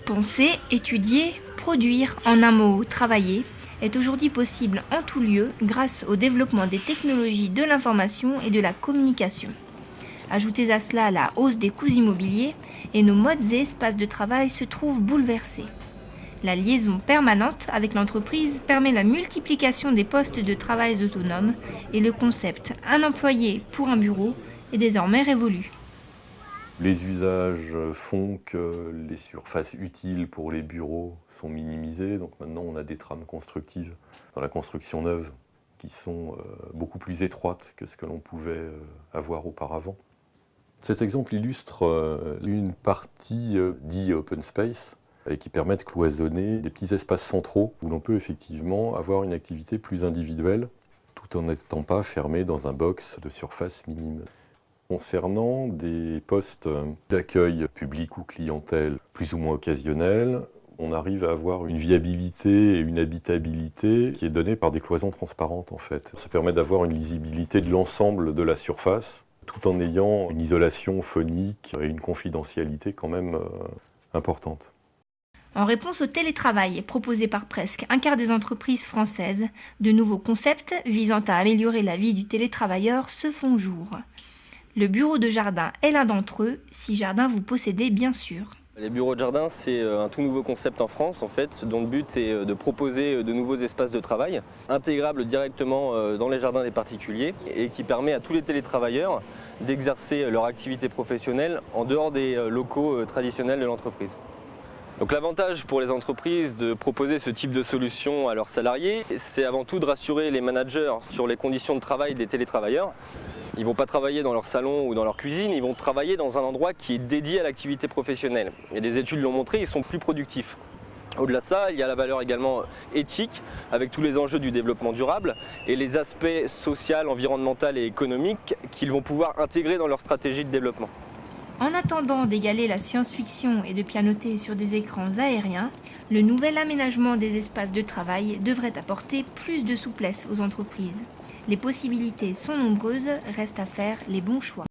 Penser, étudier, produire, en un mot, travailler, est aujourd'hui possible en tout lieu grâce au développement des technologies de l'information et de la communication. Ajoutez à cela la hausse des coûts immobiliers et nos modes et espaces de travail se trouvent bouleversés. La liaison permanente avec l'entreprise permet la multiplication des postes de travail autonomes et le concept « un employé pour un bureau » est désormais révolu. Les usages font que les surfaces utiles pour les bureaux sont minimisées. Donc maintenant, on a des trames constructives dans la construction neuve qui sont beaucoup plus étroites que ce que l'on pouvait avoir auparavant. Cet exemple illustre une partie dit open space et qui permet de cloisonner des petits espaces centraux où l'on peut effectivement avoir une activité plus individuelle tout en n'étant pas fermé dans un box de surface minime. Concernant des postes d'accueil public ou clientèle plus ou moins occasionnels, on arrive à avoir une viabilité et une habitabilité qui est donnée par des cloisons transparentes en fait. Ça permet d'avoir une lisibilité de l'ensemble de la surface tout en ayant une isolation phonique et une confidentialité quand même importante. En réponse au télétravail proposé par presque un quart des entreprises françaises, de nouveaux concepts visant à améliorer la vie du télétravailleur se font jour. Le bureau de jardin est l'un d'entre eux, si jardin vous possédez bien sûr. Les bureaux de jardin, c'est un tout nouveau concept en France en fait, dont le but est de proposer de nouveaux espaces de travail, intégrables directement dans les jardins des particuliers et qui permet à tous les télétravailleurs d'exercer leur activité professionnelle en dehors des locaux traditionnels de l'entreprise. Donc l'avantage pour les entreprises de proposer ce type de solution à leurs salariés, c'est avant tout de rassurer les managers sur les conditions de travail des télétravailleurs. Ils ne vont pas travailler dans leur salon ou dans leur cuisine, ils vont travailler dans un endroit qui est dédié à l'activité professionnelle. Et les études l'ont montré, ils sont plus productifs. Au-delà de ça, il y a la valeur également éthique, avec tous les enjeux du développement durable et les aspects social, environnemental et économique qu'ils vont pouvoir intégrer dans leur stratégie de développement. En attendant d'égaler la science-fiction et de pianoter sur des écrans aériens, le nouvel aménagement des espaces de travail devrait apporter plus de souplesse aux entreprises. Les possibilités sont nombreuses, reste à faire les bons choix.